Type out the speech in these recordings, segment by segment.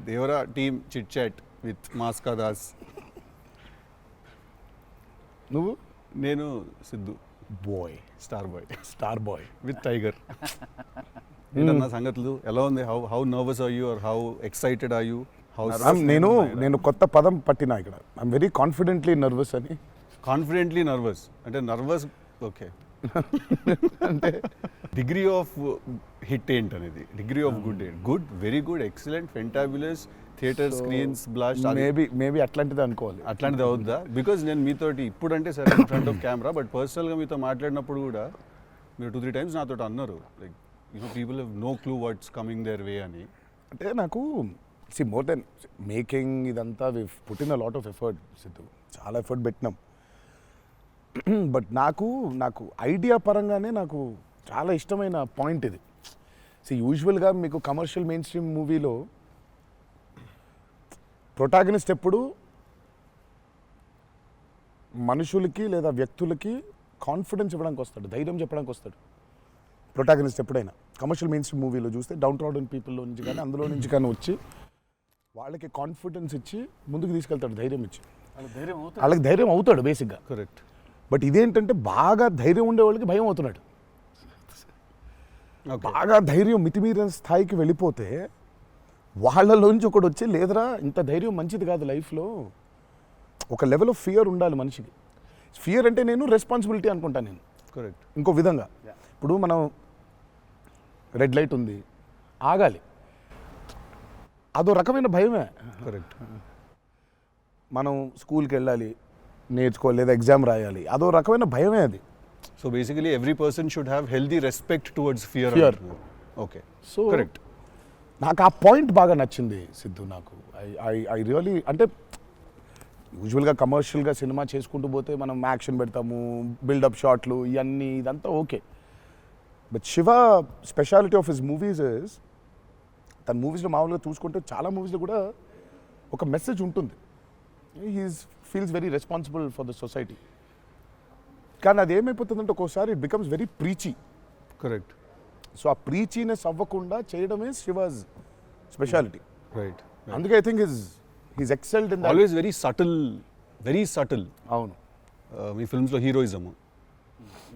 Devara team chit chat with మాస్కా దాస్. నువ్వు? నేను Siddhu boy, star boy boy with Tiger. ఏంటన్నా సంగతులు ఎలా ఉంది? How nervous are you are how excited are you? నేను కొత్త పదం పట్టినా ఇక్కడ. ఐఎమ్ వెరీ కాన్ఫిడెంట్లీ నర్వస్ అని. కాన్ఫిడెంట్లీ నర్వస్ అంటే నర్వస్ ఓకే. అంటే డిగ్రీ ఆఫ్ హిట్ ఏంటనేది, డిగ్రీ ఆఫ్ గుడ్ ఏంటి? Good, very good, excellent, fantabulous, theatre screens blast, maybe అట్లాంటిది అనుకోవాలి. అట్లాంటిది అవుద్దా? బికాజ్ నేను మీతోటి ఇప్పుడంటే సరే in front of camera, but పర్సనల్గా మీతో మాట్లాడినప్పుడు కూడా మీరు 2-3 times నాతో అన్నారు like people have no clue what's coming their way అని. అంటే నాకు మోర్ దెన్ మేకింగ్ ఇదంతా we put in a lot of effort Siddhu, చాలా ఎఫర్ట్ పెట్టినాం. బట్ నాకు ఐడియా పరంగానే నాకు చాలా ఇష్టమైన పాయింట్ ఇది. యూజువల్గా మీకు కమర్షియల్ మెయిన్ స్ట్రీమ్ మూవీలో ప్రొటాగనిస్ట్ ఎప్పుడు మనుషులకి లేదా వ్యక్తులకి కాన్ఫిడెన్స్ ఇవ్వడానికి వస్తాడు, ధైర్యం చెప్పడానికి వస్తాడు ప్రొటాగనిస్ట్ ఎప్పుడైనా. కమర్షియల్ మెయిన్ స్ట్రీమ్ మూవీలో చూస్తే డౌన్ ట్రాడన్ పీపుల్లో నుంచి కానీ అందులో నుంచి కానీ వచ్చి వాళ్ళకి కాన్ఫిడెన్స్ ఇచ్చి ముందుకు తీసుకెళ్తాడు, ధైర్యం ఇచ్చి. వాళ్ళకి ధైర్యం అవుతాడు బేసిక్గా. కరెక్ట్. బట్ ఇదేంటంటే బాగా ధైర్యం ఉండే వాళ్ళకి భయం అవుతున్నాడు. బాగా ధైర్యం మితిమీరిన స్థాయికి వెళ్ళిపోతే వాళ్ళలోంచి ఒకడు వచ్చి లేదరా ఇంత ధైర్యం మంచిది కాదు లైఫ్లో, ఒక లెవెల్ ఆఫ్ ఫియర్ ఉండాలి మనిషికి. ఫియర్ అంటే నేను రెస్పాన్సిబిలిటీ అనుకుంటాను నేను. కరెక్ట్. ఇంకో విధంగా ఇప్పుడు మనం రెడ్ లైట్ ఉంది, ఆగాలి, అదో రకమైన భయమే. కరెక్ట్. మనం స్కూల్కి వెళ్ళాలి, నేర్చుకోవాలి, లేదా ఎగ్జామ్ రాయాలి, అదో రకమైన భయమే అది. So basically every person should have healthy respect towards fear. Okay. So correct. నాకు ఆ పాయింట్ బాగా నచ్చింది సిద్ధు. నాకు ఐ రియలీ అంటే యూజువల్గా కమర్షియల్గా సినిమా చేసుకుంటూ పోతే మనం యాక్షన్ పెడతాము, బిల్డప్ షాట్లు, ఇవన్నీ ఇదంతా okay. But Shiva speciality of his movies is, తన మూవీస్లో మామూలుగా చూసుకుంటే చాలా మూవీస్లో కూడా ఒక మెసేజ్ ఉంటుంది. Feels very responsible for the society. కానీ అది ఏమైపోతుందంటే ఒక్కోసారి it becomes very preachy. Correct. So ఆ ప్రీచీనెస్ అవ్వకుండా చేయడమే శివాజ్ స్పెషాలిటీ. రైట్. అందుకే I think he's excelled in always very subtle. అవును. మీ ఫిల్మ్స్లో హీరోయిజము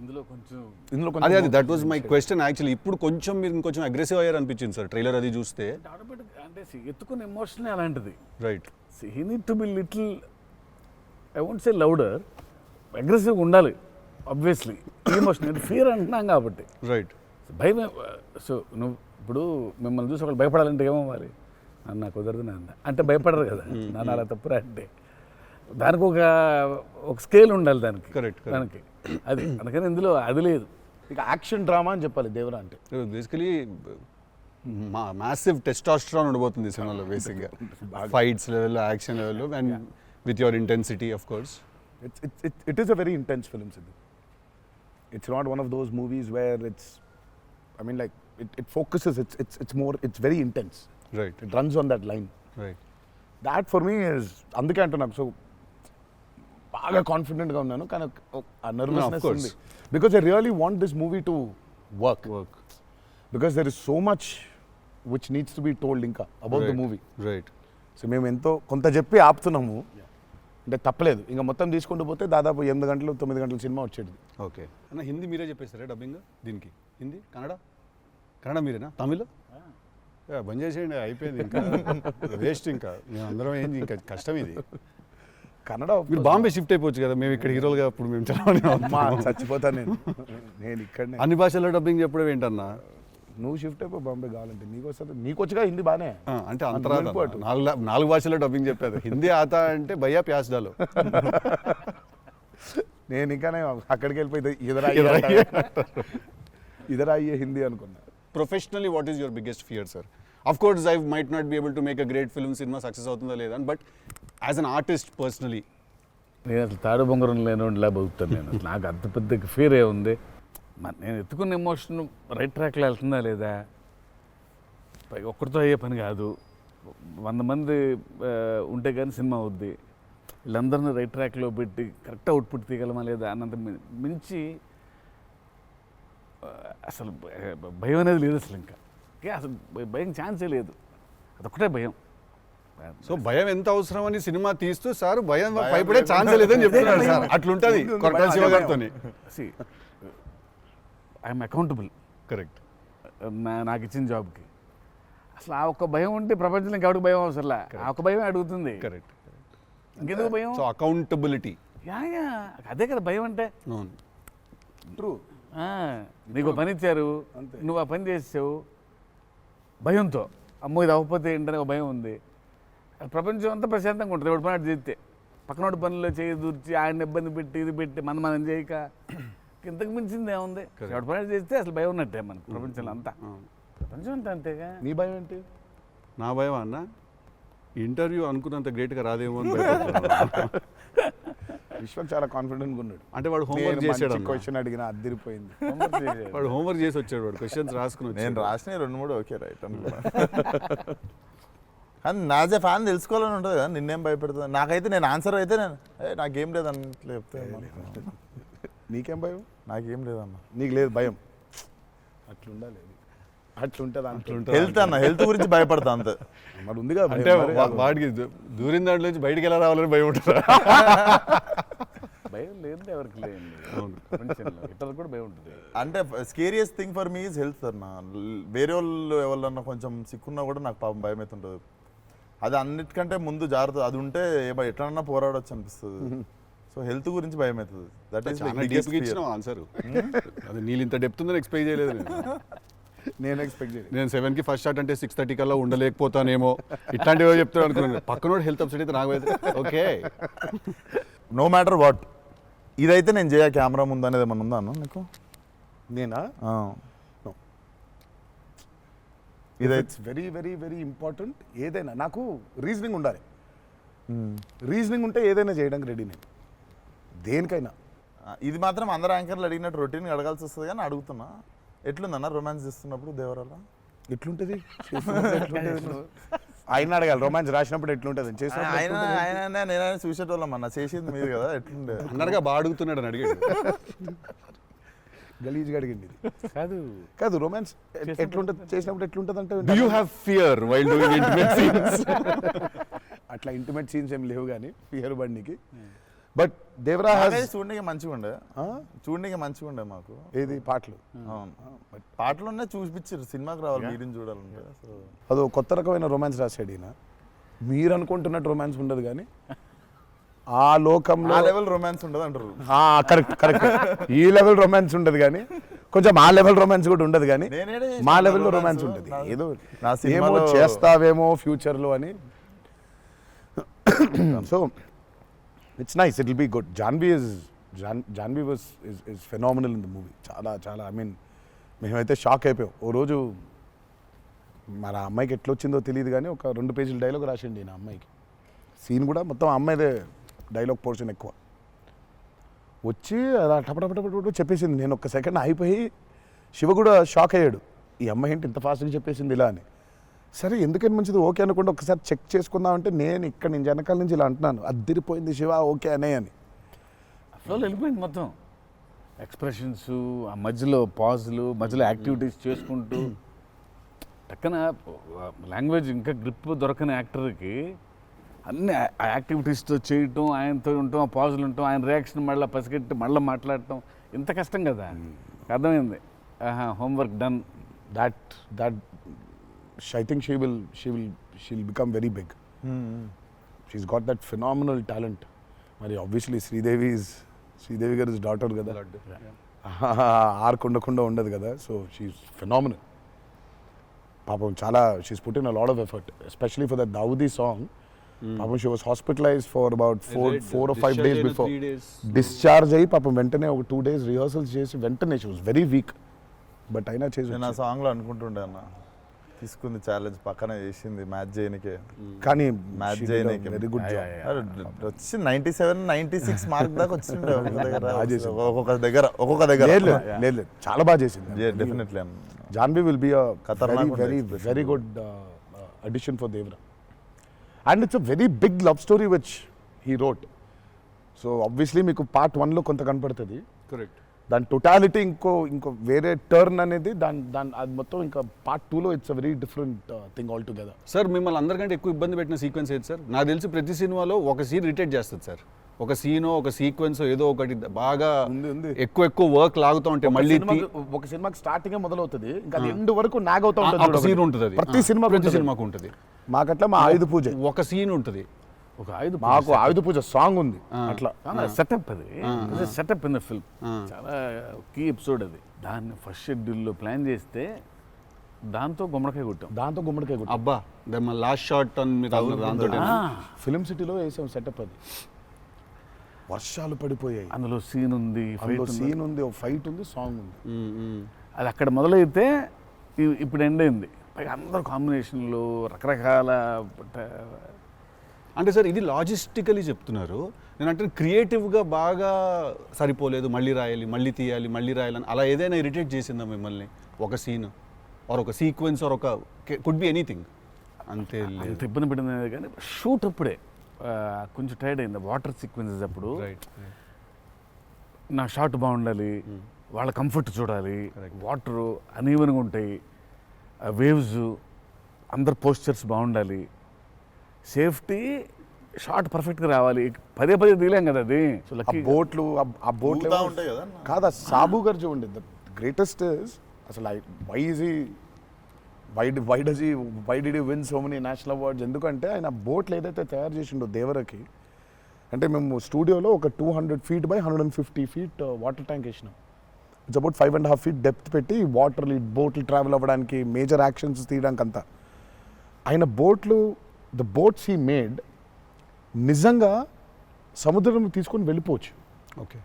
ఇందులో కొంచెం అదే that was my question actually. ఇప్పుడు కొంచెం మీరు ఇంకొంచెం అగ్రెసివ్ అయ్యారు అనిపించింది సార్ ట్రైలర్ అది చూస్తే. అంటే ఎత్తుకున్న ఎమోషన్ అలాంటిది. Right. He need to be little, I won't say louder, అగ్రెసివ్గా ఉండాలి ఆబ్వియస్లీ. ఎమోషన్ ఫియర్ అంటున్నాం కాబట్టి. రైట్. భయం. సో నువ్వు ఇప్పుడు మిమ్మల్ని చూసి ఒకళ్ళు భయపడాలంటే ఏమవ్వాలి? నాకు కుదరదు నాన్న అంటే భయపడరు కదా. నాన్న అలా తప్పురా అంటే దానికి ఒక స్కేల్ ఉండాలి దానికి. కరెక్ట్. దానికి అది అందుకని ఇందులో అది లేదు. ఇక యాక్షన్ డ్రామా అని చెప్పాలి దేవరా అంటే. బేసికలీ మ్యాసివ్ టెస్టాస్టెరాన్ ఉండబోతుంది సినిమాలో బేసిక్గా, ఫైట్స్ లెవెల్లో, యాక్షన్ లెవెల్లో, and with your intensity of course. It is a very intense film, Sidhu. It's not one of those movies where it's, I mean, like it focuses. It's very intense. Right. It runs on that line. Right. That for me is అందుకే అంటూ నాకు so బాగా కాన్ఫిడెంట్గా ఉన్నాను, కానీ ఆ nervousness ఉంది. Because I really want this movie to work. Because there is so much which needs to be told ఇంకా about the movie. Right. So మేము ఎంతో కొంత చెప్పి ఆపుతున్నాము అంటే తప్పలేదు. ఇంకా మొత్తం తీసుకుంటూ పోతే దాదాపు 8 గంటలు 9 గంటల సినిమా వచ్చేది. ఓకే అన్న, హిందీ మీరే చెప్పేస్తారా డబ్బింగ్ దీనికి? హిందీ, కన్నడ మీరేనా? తమిళ్ బంద్ చేసేయండి, అయిపోయింది ఇంకా వేస్ట్. ఇంకా మేము అందరం ఏంది, ఇంకా కష్టం ఇది. కన్నడ మీరు బాంబే షిఫ్ట్ అయిపోవచ్చు కదా, మేము ఇక్కడ హీరోలుగా అప్పుడు మేము చచ్చిపోతాను నేను ఇక్కడనే. అన్ని భాషల్లో డబ్బింగ్ చెప్పడం ఏంటన్నా? నువ్వు షిఫ్ట్ అయిపో బాంబే కావాలంటే, నీకు వచ్చగా హిందీ బానే అంటే అంతరా 4 భాషల్లో డబ్బింగ్ చెప్పారు. హిందీ ఆతా అంటే భయ్యా ప్యాస్ డాలో. నేను ఇంకానే అక్కడికి వెళ్ళిపోయి ఇదరా అయ్యే హిందీ అనుకున్నా. Professionally what is your biggest fear sir? Of course I might not be able to make a great film, cinema success అవుతుందా లేదా, but as an artist personally నేను అసలు తాడు బొంగరం లేనిలా బతుకుతాను నేను. అసలు నాకు అంత పెద్ద ఫియర్ ఏ ఉంది. నేను ఎత్తుకున్న ఎమోషన్ రైట్ ట్రాక్లో వెళ్తుందా లేదా, పైగా ఒక్కరితో అయ్యే పని కాదు. 100 మంది ఉంటే కానీ సినిమా అవుద్ది. వీళ్ళందరినీ రైట్ ట్రాక్లో పెట్టి కరెక్ట్ అవుట్పుట్ తీయగలమా లేదా అన్నంత మించి అసలు భయం అనేది లేదు అసలు. ఇంకా అసలు భయం ఛాన్సే లేదు. అదొక్కటే భయం. సో భయం ఎంత అవసరం అని సినిమా తీస్తూ సార్ భయం భయపడే ఛాన్స్ లేదని చెప్తున్నారు సార్. అట్లుంటది కొరటాల శివ గారితో. I'm accountable correct. నాకు ఇచ్చిన జాబ్కి. అసలు ఆ ఒక్క భయం ఉంటే ప్రపంచంలో ఇంకెవరికి భయం అవసరంలా. ఆ ఒక్క భయం అడుగుతుంది. కరెక్ట్. ఇంకెందుకు భయం? So accountability. యా అదే కదా భయం అంటే. అవును. ట్రూ. నీకు పని ఇచ్చారు, నువ్వు ఆ పని చేసావు భయంతో. అమ్మో ఇది అవ్వకపోతే ఏంటనే ఒక భయం ఉంది. ప్రపంచం అంతా ప్రశాంతంగా ఉంటుంది ఎవడి పని అటు చేస్తే. పక్కనోడి పనుల్లో చేయి దూర్చి ఆయన ఇబ్బంది పెట్టి ఇది పెట్టి మనం చేయక ఇంతకు మించింది ఏముంది? ఎవడి పని అటు చేస్తే అసలు భయం ఉన్నట్టే మనకు ప్రపంచంలో అంతా. ప్రపంచం అంతా అంతేగా. నీ భయం ఏంటి? నా భయం అన్న ఇంటర్వ్యూ అనుకున్నంత గ్రేట్గా రాదేమో అని భయపడుతున్నాను. విశ్వం చాలా కాన్ఫిడెంట్గా ఉన్నాడు. అంటే వాడు హోంవర్క్ చేసాడు. క్వశ్చన్ అడిగిన అద్దరిపోయింది. వాడు హోంవర్క్ చేసి వచ్చాడు. వాడు క్వశ్చన్స్ రాసుకుని నేను రాసిన 2-3 ఓకే రైట్ అనుకున్నా. కానీ నాజే ఫ్యాన్ తెలుసుకోవాలని ఉంటుంది కదా, నిన్నేం భయపెడుతుంది. నాకైతే నేను ఆన్సర్ అయితే నేను నాకేం లేదు అన్నట్లు చెప్తే నీకేం భయం? నాకేం లేదన్న. నీకు లేదు భయం. అట్లుండాలి. అట్లుంటుంది. హెల్త్ అన్న, హెల్త్ గురించి భయపడతా అంతే. మరి ఉందిగా అంటే వాడికి దూరిన దాంట్లో నుంచి బయటికి ఎలా రావాలని భయం ఉంటుంది. భయం లేదు ఎవరికి లేదండి ప్రపంచంలో. ఇతరులకు కూడా భయం ఉంటుంది. అంటే scariest thing for me is health అన్న. వేరే వాళ్ళు ఎవరన్నా కొంచెం సిక్కున్నా కూడా నాకు పాపం భయం అవుతుంటుంది. అది అన్నిటికంటే ముందు జాగ్రత్త. అది ఉంటే ఎట్లన్నా పోరాడొచ్చు అనిపిస్తుంది. సో హెల్త్ గురించి భయం అవుతుంది. That is answer. అది నీళ్ళు ఇంత డెప్త్ ఉందని ఎక్స్పెక్ట్ చేయలేదు నేను ఎక్స్పెక్ట్ చేయలేదు. నేను 7కి ఫస్ట్ షాట్ అంటే 6:30 కల్లా ఉండలేకపోతానేమో ఇట్లాంటివో చెప్తాను అనుకున్నాను. పక్కనోడు హెల్త్ అప్సెట్ అయితే నాకు ఓకే. నో మ్యాటర్ వాట్ ఇదైతే నేను చేయ కెమెరా ముందు అనేది ఏమన్నా ఉందా అన్న నీకు? నేనా? ఇదైతే వెరీ వెరీ వెరీ ఇంపార్టెంట్. ఏదైనా నాకు రీజనింగ్ ఉండాలి. రీజనింగ్ ఉంటే ఏదైనా చేయడానికి రెడీ నేను, దేనికైనా. ఇది మాత్రం అందరు యాంకర్లు అడిగినట్టు రొటీన్ అడగాల్సి వస్తుంది. కానీ అడుగుతున్నా, ఎట్లుందన్న రొమాన్స్ చేస్తున్నప్పుడు దేవరాల? ఎట్లుంటుంది? ఆయన అడగాలి. రొమాన్స్ రాసినప్పుడు ఎట్లుంటుంది? ఆయన నేనైనా చూసేటోళ్ళం అన్న, చేసింది మీరు కదా, ఎట్లుండే అన్నగా బాగా అడుగుతున్నాడు అని అడిగాడు. గలీజ్గా అడిగింది. కాదు కాదు రొమాన్స్ ఎట్లుంటుంది చేసినప్పుడు ఎట్లుంటుంది అంటే Do you have fear while doing intimate scenes? అట్లా ఇంటిమేట్ సీన్స్ ఏం లేవు కానీ ఫియర్ బండికి. బట్ దేవరా చూడడానికి మంచిగా ఉండే, చూడడానికి మంచిగా ఉండే మాకు. ఏది పాటలు? అవును, పాటలున్నా చూపించారు, సినిమాకి రావాలి మీరిని చూడాలంటే. సో అదో కొత్త రకమైన రొమాన్స్ రాశాడు ఈయన. మీరు అనుకుంటున్నట్టు రొమాన్స్ ఉండదు కానీ ఆ లోకంలో ఆ లెవెల్ రొమాన్స్ ఉండదు అంటారు. Correct correct. ఈ లెవెల్ రొమాన్స్ ఉండదు కానీ కొంచెం ఆ లెవెల్ రొమాన్స్ కూడా ఉండదు కానీ మా లెవెల్లో రొమాన్స్ ఉంటుంది. ఏదో ఏమో చేస్తావేమో ఫ్యూచర్లో అని. So it's nice, it will be good. Janhvi was is phenomenal in the movie. చాలా చాలా ఐ మీన్ మేమైతే షాక్ అయిపోయాం. ఓ రోజు మరి ఆ అమ్మాయికి ఎట్లా వచ్చిందో తెలియదు కానీ ఒక 2 పేజీల డైలాగ్ రాసిండి నా అమ్మాయికి. సీన్ కూడా మొత్తం అమ్మాయిదే డైలాగ్ పోర్షన్ ఎక్కువ. వచ్చి అలా టపటపటపట చెప్పేసింది. నేను ఒక్క సెకండ్ అయిపోయి శివ కూడా షాక్ అయ్యాడు, ఈ అమ్మాయి ఏంటి ఇంత ఫాస్ట్గా చెప్పేసింది ఇలా అని. సరే ఎందుకని మంచిది ఓకే అనుకుంటే ఒకసారి చెక్ చేసుకుందామంటే నేను ఇక్కడ నుంచి వెనకాల నుంచి ఇలా అంటున్నాను, అద్దిరిపోయింది శివ ఓకే అనే అని. ఫ్లోలో వెళ్ళిపోయింది మొత్తం. ఎక్స్ప్రెషన్స్, ఆ మధ్యలో పాజులు, మధ్యలో యాక్టివిటీస్ చేసుకుంటూ టక్కన లాంగ్వేజ్ ఇంకా గ్రిప్ దొరకని యాక్టర్కి అన్ని ఆ యాక్టివిటీస్తో చేయటం, ఆయనతో ఉండటం, ఆ పాజులు ఉండటం, ఆయన రియాక్షన్ మళ్ళీ పసిగట్టి మళ్ళీ మాట్లాడటం ఇంత కష్టం కదా. అర్థమైంది. Homework done. That I think she'll become very big. She's got that phenomenal talent. మరి obviously శ్రీదేవి గారి డాటర్ కదా, ఆర్క్ ఉండకుండా ఉండదు కదా. So she's phenomenal. పాపం చాలా she's put in a lot of effort, especially for that Daavudi song. పాపం she was hospitalised for about 4 or 5 days before. Discharge అయ్యి పాపం వెంటనే ఒక 2 days రిహర్సల్స్ చేసి వెంటనే she was very weak. But అయినా చేసి నేను ఆ సాంగ్లో అనుకుంటుండే అన్న, తీసుకుంది ఛాలెంజ్, పక్కన చేసింది మ్యాచ్ చేయనికే. కానీ మ్యాచ్ చేయనికే వెరీ గుడ్ జాబ్. వచ్చి 97, 96 మార్క్ దాకా వచ్చిండే ఒక్కొక్క దగ్గర. లేదు చాలా బాగా చేసింది. డెఫినెట్లీ అన్న. జాన్వీ విల్ బి ఖతర్నాక్ very good addition for Devra. And it's a very big love story which he wrote. So obviously మీకు part 1లో కొంత కనపడుతుంది. కరెక్ట్. దాని టోటాలిటీ ఇంకో వేరే టర్న్ అనేది దాని అది మొత్తం ఇంకా పార్ట్ 2లో it's a very different thing all together. Sir మిమ్మల్ని అందరికంటే ఎక్కువ ఇబ్బంది పెట్టిన సీక్వెన్స్ ఏది సార్? నాకు తెలిసి ప్రతి సినిమాలో ఒక సీన్ రిటేట్ చేస్తుంది సార్. ఒక సీనో ఒక సీక్వెన్స్ ఏదో ఒకటి బాగా ఉంది. ఎక్కువ వర్క్ లాగుతూ ఉంటే మళ్ళీ ఒక సినిమాకి స్టార్టింగ్ మొదలవుతుంది ఇంకా అది ఎండ్ వరకు నాగ్ అవుతా ఉంటుంది. ఒక సీన్ ఉంటుంది అది. ప్రతి సినిమాకు ఉంటుంది. మాకట్లా మా ఆయుధ పూజ ఒక సీన్ ఉంటుంది. ఒక ఆయుధ మాకు ఆయుధ పూజ సాంగ్ ఉంది అట్లా సెటప్ అది సెటప్ ఇన్ ద ఫిల్మ్ చాలా కీ ఎపిసోడ్ అది. దాన్ని ఫస్ట్ షెడ్యూల్లో ప్లాన్ చేస్తే దాంతో గుమ్మడికాయ కొట్టాం. అబ్బా లాస్ట్ షాట్ దాంతో ఫిలిం సిటీలో వేసాం సెటప్. అది వర్షాలు పడిపోయాయి, అందులో సీన్ ఉంది, సీన్ ఉంది, ఫైట్ ఉంది, సాంగ్ ఉంది. అది అక్కడ మొదలైతే ఇప్పుడు ఎండ్ అయింది. పైగా అందరు కాంబినేషన్లు రకరకాల. అంటే సార్ ఇది లాజిస్టికలీ చెప్తున్నారు, నేను అంటే క్రియేటివ్గా బాగా సరిపోలేదు, మళ్ళీ రాయాలి, మళ్ళీ తీయాలి, మళ్ళీ రాయాలని అలా ఏదైనా ఇరిటేట్ చేసిందా మిమ్మల్ని? ఒక సీన్ ఆర్ ఒక సీక్వెన్స్ ఆర్ ఒక కుడ్ బి ఎనీథింగ్ అంతే? అంత ఇబ్బంది పడింది కానీ షూట్ అప్పుడే కొంచెం టైర్డ్ అయింది. వాటర్ సీక్వెన్సెస్ అప్పుడు నా షాట్ బాగుండాలి, వాళ్ళ కంఫర్ట్ చూడాలి, వాటరు అనీవెన్గా ఉంటాయి, వేవ్స్, అందరు పోస్చర్స్ బాగుండాలి, సేఫ్టీ షాట్ పర్ఫెక్ట్గా రావాలి. పదే తీయలేం కదా అది. సో బోట్లు ఉంటాయి కదా కాదా సాబు గారు చూడండి, ద గ్రేటెస్ట్ ఇస్ అసలు why did you win so many national awards? ఎందుకంటే ఆయన బోట్లు ఏదైతే తయారు చేసిండో దేవరకి, అంటే మేము స్టూడియోలో ఒక 200 feet by 150 feet water tank వేసినాం. ఇట్స్ అబౌట్ 5.5 feet డెప్త్ పెట్టి బోట్లు ట్రావెల్ అవ్వడానికి, మేజర్ యాక్షన్స్ తీయడానికి అంతా. ఆయన ద బోట్స్ హీ మేడ్ నిజంగా సముద్రం తీసుకొని వెళ్ళిపోవచ్చు. Okay.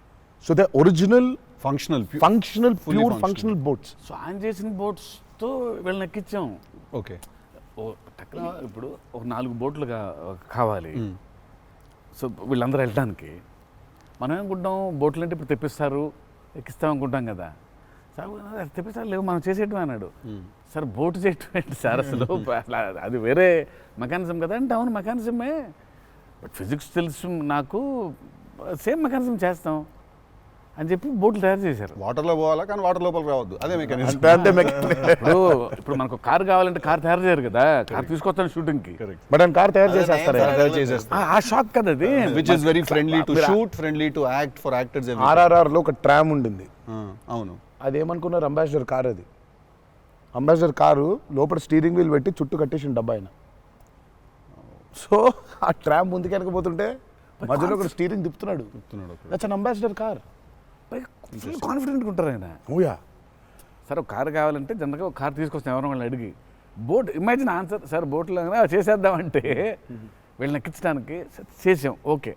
So the original functional boats. So ఆయన చేసిన బోట్స్తో వీళ్ళని ఎక్కించాం. ఓకే. ఇప్పుడు ఒక 4 బోట్లు కావాలి. సో వీళ్ళందరూ వెళ్ళడానికి మనం ఏమనుకుంటాం, బోట్లు అంటే ఇప్పుడు తెప్పిస్తారు, ఎక్కిస్తాం అనుకుంటాం కదా. సార్ తెప్పిస్తారు, లేవు మనం చేసేయటం అన్నాడు. సార్ బోటు చేయటం ఏంటి సార్ అసలు? అది వేరే మెకానిజం కదా అంటే, అవును మెకానిజమే, బట్ ఫిజిక్స్ తెలుసు నాకు, సేమ్ మెకానిజం చేస్తాం అని చెప్పి బోట్లు తయారు చేశారు. వాటర్లో పోవాలా కానీ వాటర్ లోపల రావద్దు, అదే మెకానిజం. ఇప్పుడు మనకు కార్ కావాలంటే కార్ తయారు చేయరు కదా, కార్ తీసుకొస్తాను షూటింగ్కి, బట్ ఆయన కార్ తయారు చేసేస్తారు. ఆ షాక్ కదా అది. Which is very friendly to shoot, friendly to act for actors. RRR లో ఒక ట్రామ్ ఉండింది. అవును. అదేమనుకున్నారు, అంబాసిడర్ కార్. అది అంబాసిడర్ కారు లోపల స్టీరింగ్ వీల్ పెట్టి చుట్టూ కట్టేసిన డబ్బా ఆయన. సో ఆ ట్రామ్ ముందుకు వెనకపోతుంటే మధ్యలో ఒక స్టీరింగ్ తిప్పుతున్నాడు. That's an Ambassador car. Full కాన్ఫిడెంట్గా ఉంటారు ఆయన. ఓయా సార్ ఒక కార్ కావాలంటే జనరల్గా ఒక కార్ తీసుకొస్తాం ఎవరో వాళ్ళని అడిగి. బోట్ ఇమాజిన్ ఆన్సర్, సార్ బోట్లో చేసేద్దామంటే వీళ్ళని ఎక్కించడానికి చేసాం. ఓకే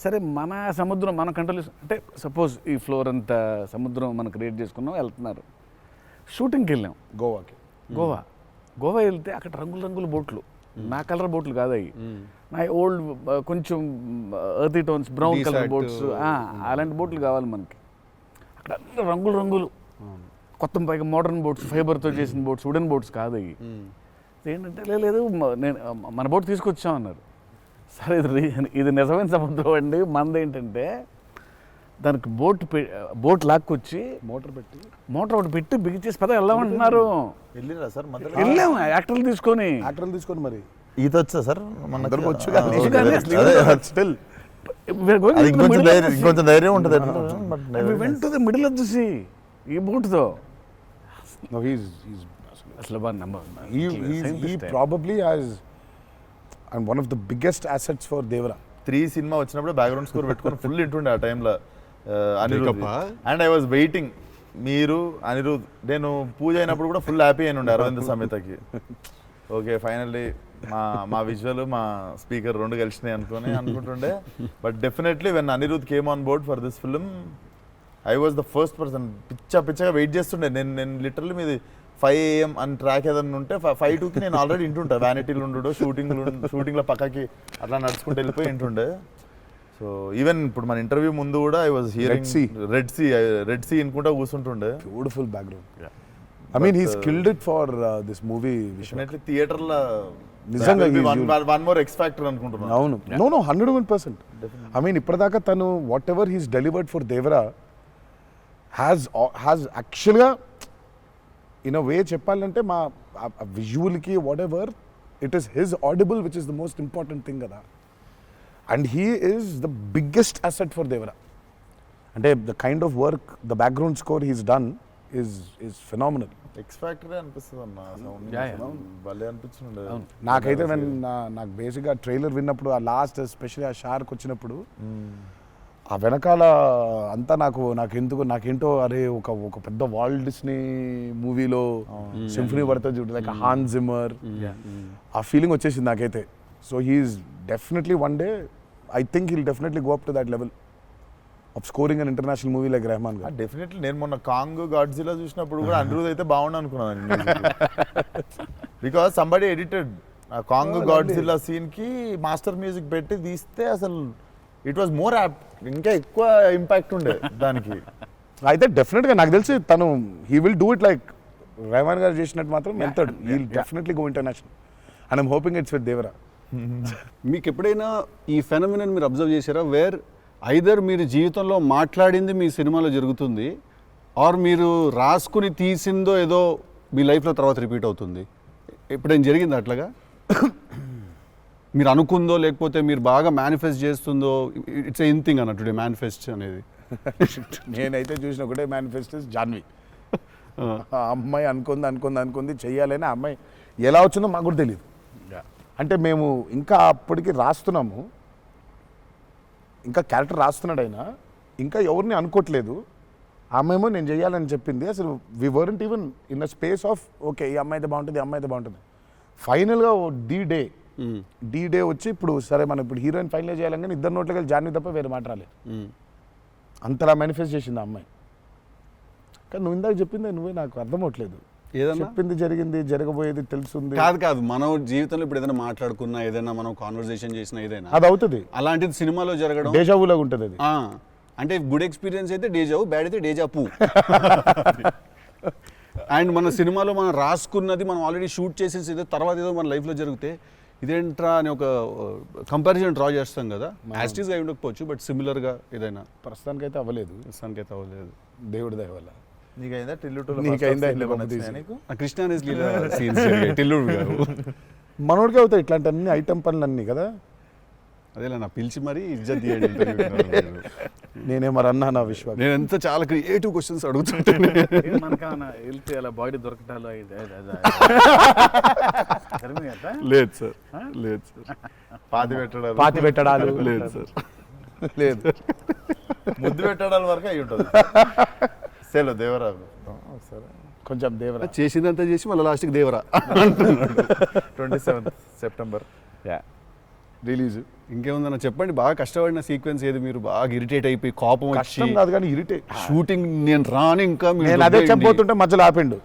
సరే, మన సముద్రం మనం కంట్రోల్ అంటే సపోజ్ ఈ ఫ్లోర్ అంతా సముద్రం మనం క్రియేట్ చేసుకున్నాం, వెళ్తున్నారు. షూటింగ్కి వెళ్ళాం గోవా వెళ్తే అక్కడ రంగుల బోట్లు, నా కలర్ బోట్లు కాదు అవి, నా ఓల్డ్ కొంచెం ఎర్తీ టోన్స్, బ్రౌన్ కలర్ బోట్స్, అలాంటి బోట్లు కావాలి మనకి. అక్కడ అన్ని రంగులు కొత్త, పైగా మోడర్న్ బోట్స్, ఫైబర్తో చేసిన బోట్స్, వుడెన్ బోట్స్ కాదు అవి. ఏంటంటే లేదు నేను మన బోట్ తీసుకొచ్చాం అన్నారు. సరే ఇది నిజమైన సముద్రం అండి, మనదేంటంటే దానికి బోట్ లాక్కొచ్చి మోటార్ ఒకటి పెట్టి బిగించేసి పద వెళ్దామంటున్నారు. వెళ్ళాము యాక్టర్లు తీసుకొని మరి ఈత వచ్చా సార్? కొంచెం ధైర్యం ఉంటుంది. వెంట మిడిల్ ఆఫ్ ది సీ ఈ బోట్తో అసలు probably has and one of the biggest assets for Devara. 3 cinema వచ్చినప్పుడు బ్యాక్గ్రౌండ్ స్కోర్ పెట్టుకొని ఫుల్ ఇంటుండే ఆ టైంలో Anirudh. And I was waiting, మీరు అనిరుద్ నేను పూజ అయినప్పుడు కూడా ఫుల్ హ్యాపీ అయిన ఉండే అరవింద్ సమేతకి. ఓకే ఫైనల్లీ మా విజువల్ మా స్పీకర్ 2 కలిసినాయి అనుకుంటుండే. But definitely when Anirudh came on board for this film I was the first person. పిచ్చగా వెయిట్ చేస్తుండే. నేను లిటరల్లీ మీది 5 AM అని ట్రాక్ ఏదన్నా ఉంటే 5:02కి నేను ఆల్రెడీ ఇంటుంటా. వ్యానిటీలు ఉండు, షూటింగ్లో పక్కకి అట్లా నడుచుకుంటూ వెళ్ళిపోయి ఇంటుండే. సో ఈవెన్ ఇప్పుడు మన ఇంటర్వ్యూ ముందు కూడా I was hearing Red Sea అనుకుంటా కూర్చుంటుండే. Beautiful background. I mean he skilled it for this movie. Definitely థియేటర్లో నిజంగా వన్ మోర్ ఎక్స్ ఫ్యాక్టర్ అనుకుంటున్నాను. అవును, నో 101%. ఐ మీన్ ఇప్పటిదాకా తను whatever he's delivered for Devara has యాక్చువల్గా ఇన్ అ వే చెప్పాలంటే మా విజువల్కి whatever it is his audible which is the most important thing కదా. And he is the biggest asset for Devara. అంటే the kind of work the background score he's done is phenomenal. X factory అనిపిస్తుంది అన్న sound Yeah, yeah. భలే అనిపించింది. నాకైతే నాకు బేసిక్గా trailer విన్నప్పుడు ఆ లాస్ట్ ఎస్పెషల్లీ ఆ షార్క్ వచ్చినప్పుడు ఆ వెనకాల అంతా నాకేంటో అరే ఒక పెద్ద వాల్ట్ డిస్నీ మూవీలో సింఫనీ పడుతుంది చూడు లైక్ హాన్ జిమ్మర్, ఆ ఫీలింగ్ వచ్చేసింది నాకైతే. So he's definitely one day I think he'll definitely go up to that level of scoring an international movie like Rahman garu. Definitely నేను మొన్న కాంగ్ గాడ్జిలా చూసినప్పుడు కూడా అనిరుద్ అయితే బాగుండు అనుకున్నాను, బికాస్ సంబడి ఎడిటెడ్ ఆ కాంగ్ గాడ్జిలా సీన్ కి మాస్టర్ మ్యూజిక్ పెట్టి తీస్తే అసలు ఇట్ వాజ్ మోర్ యాప్ట్, ఇంకా ఎక్కువ ఇంపాక్ట్ ఉండే దానికి. అయితే డెఫినెట్గా నాకు తెలిసి తను he will do it like Rahman garu చేసినట్టు మాత్రం వెళ్తాడు. He will definitely go international and I'm hoping it's with Devara. మీకు ఎప్పుడైనా ఈ ఫెనమినన్ మీరు అబ్జర్వ్ చేశారా, వేర్ ఐదర్ మీరు జీవితంలో మాట్లాడింది మీ సినిమాలో జరుగుతుంది, ఆర్ మీరు రాసుకుని తీసిందో ఏదో మీ లైఫ్లో తర్వాత రిపీట్ అవుతుంది? ఎప్పుడైనా జరిగింది అట్లాగా? మీరు అనుకుందో లేకపోతే మీరు బాగా మేనిఫెస్ట్ చేస్తుందో? ఇట్స్ ఎన్ థింగ్ అన్నట్టు మేనిఫెస్ట్ అనేది. నేనైతే చూసిన ఒకటే మేనిఫెస్టోస్ జాన్వి. ఆ అమ్మాయి అనుకుంది చెయ్యాలని, ఆ అమ్మాయి ఎలా వచ్చిందో మాకు కూడా తెలియదు. అంటే మేము ఇంకా అప్పటికి రాస్తున్నాము, ఇంకా క్యారెక్టర్ రాస్తున్నాడు అయినా ఇంకా ఎవరిని అనుకోవట్లేదు. ఆ అమ్మాయేమో నేను చెయ్యాలని చెప్పింది. అసలు we weren't even in a space of okay ఈ అమ్మాయి అయితే బాగుంటుంది, ఈ అమ్మాయి అయితే బాగుంటుంది. ఫైనల్గా డి డే వచ్చి ఇప్పుడు సరే మనం ఇప్పుడు హీరోయిన్ ఫైనల్ చేయాలని, కానీ ఇద్దరు నోట్లకి వెళ్ళి జాన్వి తప్ప వేరే మాట రాలేదు. అంతలా మేనిఫెస్ట్ చేసింది ఆ అమ్మాయి. కానీ నువ్వు ఇందాక చెప్పింది నువ్వే నాకు అర్థం అవట్లేదు. ఏదన్నా చెప్పింది జరిగింది, జరగబోయేది తెలుస్తుంది. కాదు మనం జీవితంలో ఇప్పుడు ఏదైనా మాట్లాడుకున్నా, ఏదైనా మనం కాన్వర్సేషన్ చేసినా, ఏదైనా అది అవుతుంది, అలాంటిది సినిమాలో జరగడం డేజావులాగా ఉంటుంది అది. అంటే గుడ్ ఎక్స్పీరియన్స్ అయితే డేజావు, బ్యాడ్ అయితే డేజాపు. అండ్ మన సినిమాలో మనం రాసుకున్నది మనం ఆల్రెడీ షూట్ చేసేసి ఏదో తర్వాత ఏదో మన లైఫ్లో జరిగితే ఇదేంట్రా అని ఒక కంపారిజన్ డ్రా చేస్తాం కదా. యాస్టీస్గా అయి ఉండకపోవచ్చు, బట్ సిమిలర్గా ఏదైనా. ప్రస్తుతానికైతే అవ్వలేదు, ప్రస్తుతానికైతే అవ్వలేదు. దేవుడి దయ వల్ల. నీకైందా నీకైందా? కృష్ణ సీన్స్ టిల్లుడు గారు మనోడికి అవుతాయి ఇట్లాంటి అన్ని ఐటమ్ పనులు అన్నీ కదా. అదేలా నా పిలిచి మరీ ఇజ్జత్ తీయండి interview. నేనే మరి అన్నా నా విశ్వాసం. నేను ఎంత చాలా క్రియేటివ్ క్వశ్చన్స్ అడుగుతుంటాను. మనకన్నా వెళ్తే అలా బాడీ దొరకటాలు లేదు సార్, లేదు సార్. పాతి పెట్టడాలు లేదు సార్, లేదు. ముద్దు పెట్టడాల వరకు అయి ఉంటుంది. సెలవు దేవరా సరే కొంచెం దేవరా చేసిందంతా చేసి మళ్ళీ లాస్ట్కి దేవరా 27th September రిలీజ్. ఇంకేముందన్న చెప్పండి. బాగా కష్టపడిన సీక్వెన్స్ ఏది? మీరు బాగా ఇరిటేట్ అయిపోయి కోపం వచ్చి కష్టం కాదు కానీ ఇరిటేట్. షూటింగ్ నేను రాను ఇంకా నేను అదే చెప్పబోతుంటే మధ్యలో ఆపిండు.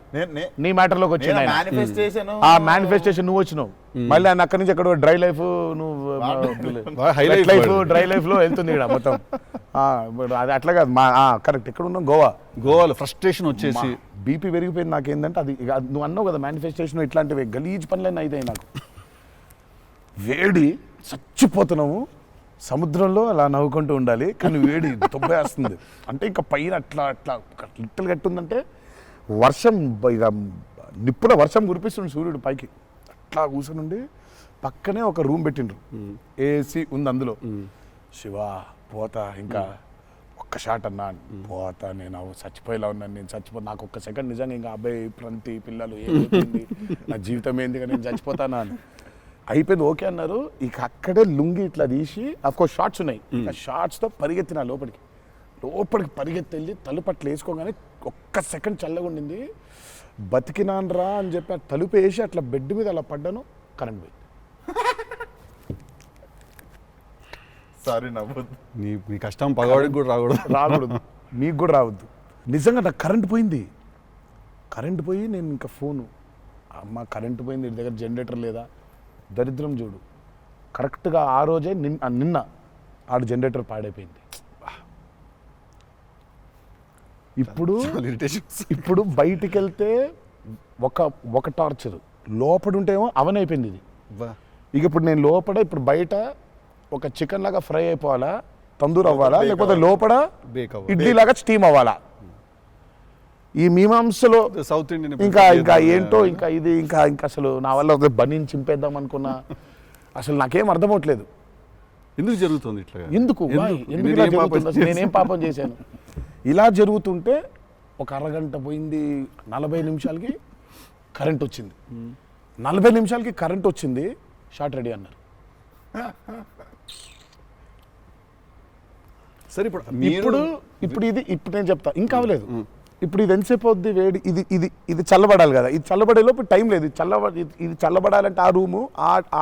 నీ మ్యాటర్లోకి వచ్చింది ఆయన. మేనిఫెస్టేషన్ ఆ మేనిఫెస్టేషన్ నువ్వు వచ్చినావు, మళ్ళీ ఆయన అక్కడి నుంచి ఎక్కడ డ్రై లైఫ్, నువ్వు హైలైట్ లైఫ్ డ్రై లైఫ్ లో వెళ్తుంది ఇక్కడ మొత్తం. అది అట్లా కాదు మా కరెక్ట్. ఎక్కడ ఉన్నావు? గోవాలో ఫ్రస్ట్రేషన్ వచ్చేసి బీపీ పెరిగిపోయింది. నాకేందంటే అది నువ్వు అన్నావు కదా మేనిఫెస్టేషన్ ఇట్లాంటివి గలీజ్ పనులన్నీ అయితాయి నాకు. వేడి చచ్చిపోతున్నాము, సముద్రంలో అలా నవ్వుకుంటూ ఉండాలి, కానీ వేడి తొబ్బేస్తుంది. అంటే ఇంకా పైన అట్లా లిట్టలు కట్టుందంటే వర్షం, ఇక నిప్పుల వర్షం కురిపిస్తుంది సూర్యుడు పైకి. అట్లా కూర్చునుండి పక్కనే ఒక రూమ్ పెట్టిండ్రు, ఏసీ ఉంది అందులో. శివా పోతా, ఇంకా ఒక్క షాట్ అన్నా పోతా, నేను చచ్చిపోయేలా ఉన్నాను, నేను నాకు ఒక్క సెకండ్ నిజంగా ఇంకా అబ్బాయి ప్రంతి పిల్లలు ఏమైపోయింది, నా జీవితం ఏంది, నేను చచ్చిపోతానా అని అయిపోయింది. ఓకే అన్నారు. ఇక అక్కడే లుంగి ఇట్లా తీసి, అఫ్కోర్స్ షార్ట్స్ ఉన్నాయి, ఆ షార్ట్స్తో పరిగెత్తిన లోపలికి పరిగెత్తి వెళ్ళి తలుపు అట్లా వేసుకోగానే ఒక్క సెకండ్ చల్లగా ఉండింది. బతికినాన్రా అని చెప్పి ఆ తలుపు వేసి అట్లా బెడ్ మీద అలా పడ్డాను, కరెంట్ పోయింది. సారీ నవ్వద్దు. నీ కష్టం పగవాడికి కూడా రాకూడదు, మీకు కూడా రావద్దు. నిజంగా నాకు కరెంట్ పోయి నేను ఇంకా ఫోను, అమ్మ కరెంట్ పోయింది, ఇంటి దగ్గర జనరేటర్ లేదా, దరిద్రం చూడు. కరెక్ట్గా ఆ రోజే నిన్న ఆడు జనరేటర్ పాడైపోయింది. ఇప్పుడు బయటికి వెళ్తే ఒక టార్చర్, లోపల ఉంటేమో అవనైపోయింది ఇది. ఇక ఇప్పుడు నేను లోపల, ఇప్పుడు బయట ఒక చికెన్ లాగా ఫ్రై అయిపోవాలా, తందూరు అవ్వాలా, లేకపోతే లోపల ఇడ్లీ లాగా స్టీమ్ అవ్వాలా. ఈ మీమాంసలో సౌత్ ఇండియన్ ఇంకా ఏంటో ఇంకా ఇది ఇంకా అసలు నా వల్ల ఒక బనీని చింపేద్దాం అనుకున్నా అసలు నాకేం అర్థం అవట్లేదు. ఎందుకు జరుగుతుంది ఇట్లా? ఎందుకు Why? ఎందుకు ఇలా జరుగుతుంది? అసలు నేనేం పాపం చేశాను? ఇలా జరుగుతుంటే ఒక అరగంట పోయింది, 40 నిమిషాలకి కరెంట్ వచ్చింది. 40 నిమిషాలకి కరెంట్ వచ్చింది, షార్ట్ రెడీ అన్నారు. సరే ఇప్పుడు ఇప్పుడు ఇప్పుడు నేను చెప్తా ఇంకా అవ్వలేదు. ఇప్పుడు ఇది ఎంతసేపు అవుద్ది వేడి, ఇది చల్లబడాలి కదా, ఇది చల్లబడేలోపు టైం లేదు. ఇది చల్లబడాలంటే ఆ రూము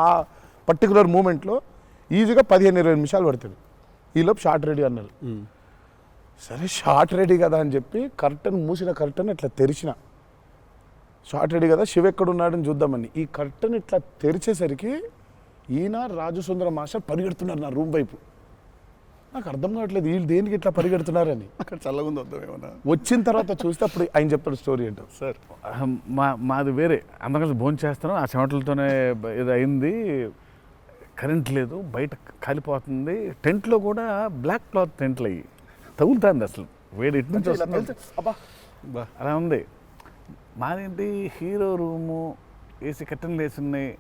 ఆ పర్టికులర్ మూమెంట్లో ఈజీగా 15-20 నిమిషాలు పడుతుంది. ఈలోపు షార్ట్ రెడీ అన్నారు. సరే షార్ట్ రెడీ కదా అని చెప్పి మూసిన కర్టన్ ఇట్లా తెరిచిన. షార్ట్ రెడీ కదా, శివ ఎక్కడున్నాడని చూద్దామని ఈ కర్టన్ ఇట్లా తెరిచేసరికి ఈయన రాజసుందర మాస్టర్ పరిగెడుతున్నారు నా రూమ్ వైపు. నాకు అర్థం కావట్లేదు వీళ్ళు దేనికి ఇట్లా పరిగెడుతున్నారని. అక్కడ చల్లగా ఉంది వద్దాం ఏమన్నా. వచ్చిన తర్వాత చూస్తే అప్పుడు ఆయన చెప్తాడు స్టోరీ ఏంటో. సార్ మాది వేరే, అందరం కలిసి భోజనం చేస్తున్నాం, ఆ చెమటలతోనే ఇది అయింది, కరెంట్ లేదు, బయట కాలిపోతుంది, టెంట్లో కూడా బ్లాక్ క్లాత్ టెంట్లు అయ్యి తగులుతుంది, అసలు వేడి ఇటు నుంచి వస్తుంది. అబ్బా అలా ఉంది. మాదేంటి హీరో రూము, ఏసీ కట్టెలు వేసి ఉన్నాయి,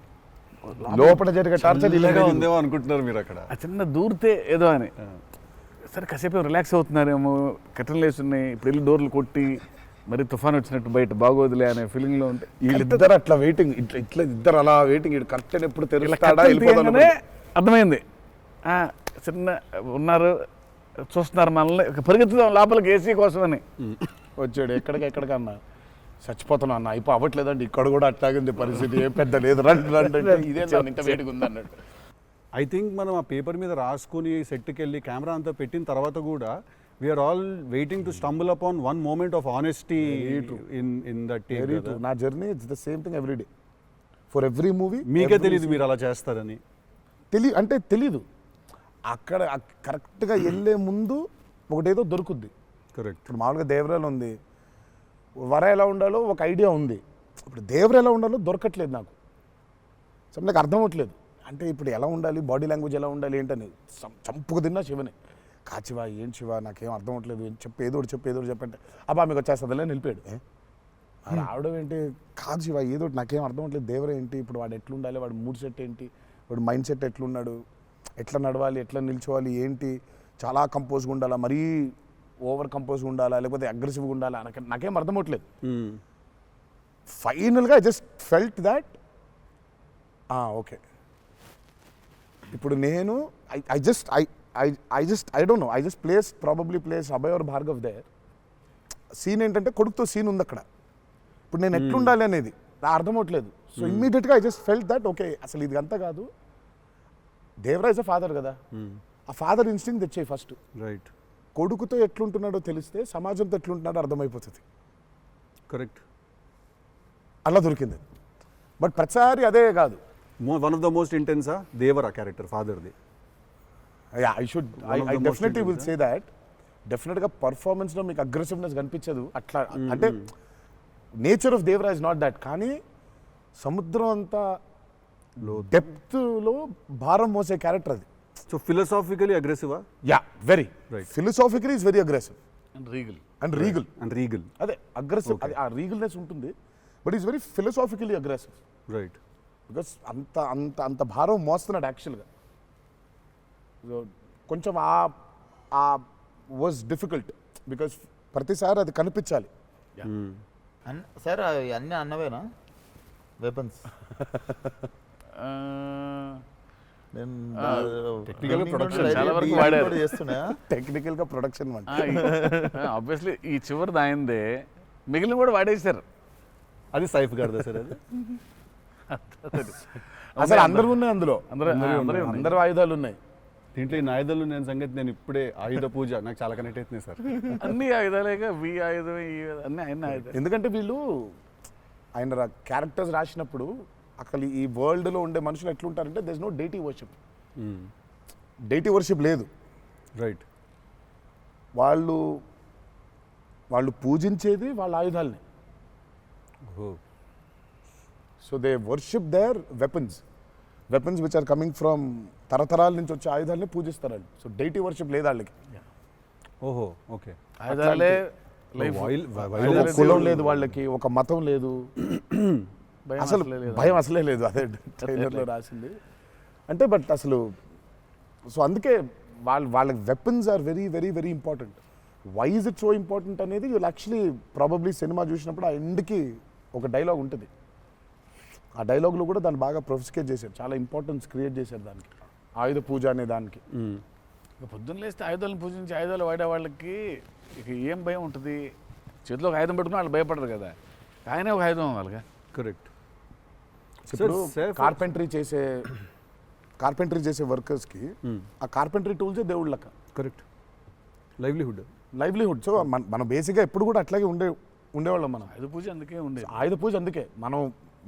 లోపల జరిగే టార్చర్ ఇలాగా ఉందేమో అనుకుంటున్నారు మీరు అక్కడ. ఆ చిన్న దూరితే ఏదో అని. సరే కాసేపు రిలాక్స్ అవుతున్నారేమో, కట్టెలు వేసి ఉన్నాయి, ఇప్పుడు వెళ్ళి డోర్లు కొట్టి మరి తుఫాన్ వచ్చినట్టు బయట బాగోదులే అనే ఫీలింగ్లో ఉంటే వీళ్ళిద్దరు అట్లా వెయిటింగ్, ఇట్లా ఇద్దరు అలా వెయిటింగ్, కర్టెన్ ఎప్పుడు తెరుస్తాడా వెళ్ళిపోతానే అర్థమైంది. చిన్న ఉన్నారు చూస్తున్నారు మనల్ని, పరిగెత్తుదాం లోపలికి ఏసీ కోసమని. వచ్చాడు ఎక్కడికన్నా చచ్చిపోతున్నా అన్న, అయిపో అవ్వట్లేదండి, ఇక్కడ కూడా అట్లాగింది పరిస్థితి, ఏం పెద్ద లేదు, రండి ఇదే ఇంత వేడిగా ఉంది అన్నాడు. ఐ థింక్ మనం ఆ పేపర్ మీద రాసుకుని సెట్కి వెళ్ళి కెమెరా అంతా పెట్టిన తర్వాత కూడా we're all waiting to stumble upon one moment of honesty in that take. నా journey it's the same thing every day for every movie. మీకే తెలియదు మీరు అలా చేస్తారని? తెలీదు. అక్కడ కరెక్ట్గా వెళ్ళే ముందు ఒకటేదో దొరుకుద్ది. కరెక్ట్. ఇప్పుడు మామూలుగా దేవరాలు ఉంది, వర ఎలా ఉండాలో ఒక ఐడియా ఉంది, ఇప్పుడు దేవర ఎలా ఉండాలో దొరకట్లేదు నాకు. సో నాకు అర్థం అవ్వట్లేదు, అంటే ఇప్పుడు ఎలా ఉండాలి, బాడీ లాంగ్వేజ్ ఎలా ఉండాలి ఏంటని చంపుకు తిన్నా శివని. కాచివా ఏం శివ నాకేం అర్థం అవ్వట్లేదు, ఏదో చెప్పంటే అబ్బా మీకు వచ్చేస్తుందిలే నిలిపాడు. రావడం ఏంటి, కాదు శివ ఏదో నాకేం అర్థం అవ్వట్లేదు, దేవర ఏంటి, ఇప్పుడు వాడు ఎట్లుండాలి, వాడు మూడ్ సెట్ ఏంటి, వాడు మైండ్ సెట్ ఎట్లున్నాడు, ఎట్లా నడవాలి, ఎట్లా నిల్చోవాలి ఏంటి, చాలా కంపోజ్గా ఉండాలా, మరీ ఓవర్ కంపోజ్గా ఉండాలా, లేకపోతే అగ్రెసివ్గా ఉండాలా, నాకేం అర్థం అవ్వట్లేదు. ఫైనల్గా I just felt that okay ఇప్పుడు నేను I don't know, I just place Abhay or Bhargav there. Scene ఏంటంటే కొడుకుతో సీన్ ఉంది అక్కడ, ఇప్పుడు నేను ఎట్లుండాలి అనేది నాకు అర్థం అవ్వట్లేదు. సో ఇమ్మీడియట్గా I just felt that okay అసలు ఇది అంతా కాదు, దేవరాజ్ అ ఫాదర్ కదా, ఆ ఫాదర్ ఇన్స్టింక్ట్ తెచ్చాయి ఫస్ట్. రైట్. కొడుకుతో ఎట్లుంటున్నాడో తెలిస్తే సమాజంతో ఎట్లుంటున్నాడో అర్థమైపోతుంది. కరెక్ట్. అలా దొరికింది. బట్ ప్రతిసారి అదే కాదు. వన్ ఆఫ్ ద మోస్ట్ ఇంటెన్సా దేవరా క్యారెక్టర్ ఫాదర్ది? I definitely will say that. డెఫినెట్గా పర్ఫార్మెన్స్లో మీకు అగ్రెసివ్నెస్ కనిపించదు అట్లా, అంటే nature of Devara is not that. కానీ సముద్రం అంతా డెప్త్లో భారం మోసే క్యారెక్టర్ అది. సో ఫిలసాఫికలీ అగ్రెసివా? Yeah, very right. Philosophically is very aggressive and regal and regal. అదే అగ్రెసివ్, ఆ రీగల్నెస్ ఉంటుంది, but is very philosophically aggressive. Right. Because అంత అంత అంత భారం మోస్తున్నాడు యాక్చువల్గా. సో కొంచెం ఆ వాజ్ డిఫికల్ట్ బికాస్ ప్రతిసారి అది కనిపించాలి. సార్ అన్నీ అన్నవేనా వెపన్స్? టెక్నికల్గా ప్రొడక్షన్ ఆబ్వియస్లీ ఈ చివరిది ఆయనదే, మిగిలిన కూడా వాడేశారు. అది సైఫ్ గారిదా సార్? అది అసలు అందరూ ఉన్నాయి అందులో, అందరూ ఆయుధాలు ఉన్నాయి దీంట్లో. ఈ ఆయుధాలు నేను సంగతి నేను ఇప్పుడే ఆయుధ పూజ నాకు చాలా కనెక్ట్ అవుతున్నాయి సార్. అన్ని ఆయుధాలేక వి ఆయుధం అన్ని ఆయన ఆయుధాలు. ఎందుకంటే వీళ్ళు ఆయన క్యారెక్టర్స్ రాసినప్పుడు అసలు ఈ వరల్డ్లో ఉండే మనుషులు ఎట్లుంటారంటే there is no deity worship. Deity worship లేదు. రైట్. వాళ్ళు పూజించేది వాళ్ళ ఆయుధాలని. So they worship their weapons which are coming from తరతరాల నుంచి వచ్చే ఆయుధాలని పూజిస్తారు వాళ్ళు. సో డైటీ వర్షిప్ లేదు వాళ్ళకి. ఓహో, ఓకే. ఆయుధాలే లైఫ్ ఒక కులం లేదు వాళ్ళకి, ఒక మతం లేదు, అసలు భయం అసలే లేదు. అదే ట్రైలర్లో రాసింది అంటే. బట్ అసలు సో అందుకే వాళ్ళ weapons are very very very important. Why is it so important అనేది వీళ్ళు యాక్చువల్లీ ప్రాబబ్లీ సినిమా చూసినప్పుడు ఆ ఎండ్కి ఒక డైలాగ్ ఉంటుంది. ఆ డైలాగ్లో కూడా దాన్ని బాగా ప్రొఫిస్కేట్ చేశారు, చాలా ఇంపార్టెన్స్ క్రియేట్ చేశారు దానికి, ఆయుధ పూజ అనే దానికి. పొద్దున్న లేస్తే ఆయుధాలను పూజించి ఆయుధాలు వాడే వాళ్ళకి ఇక ఏం భయం ఉంటుంది? చేతిలో ఒక ఆయుధం పెట్టుకుని వాళ్ళు భయపడరు కదా, ఆయనే ఒక ఆయుధం వాళ్ళగా. కరెక్ట్. ఇప్పుడు కార్పెంటరీ చేసే వర్కర్స్కి ఆ కార్పెంటరీ టూల్సే దేవుళ్ళ లెక్క. కరెక్ట్. లైవ్లీహుడ్. సో మనం బేసిక్గా ఎప్పుడు కూడా అట్లాగే ఉండేవాళ్ళం. మనం ఆయుధ పూజ అందుకే ఉండేది. ఆయుధ పూజ అందుకే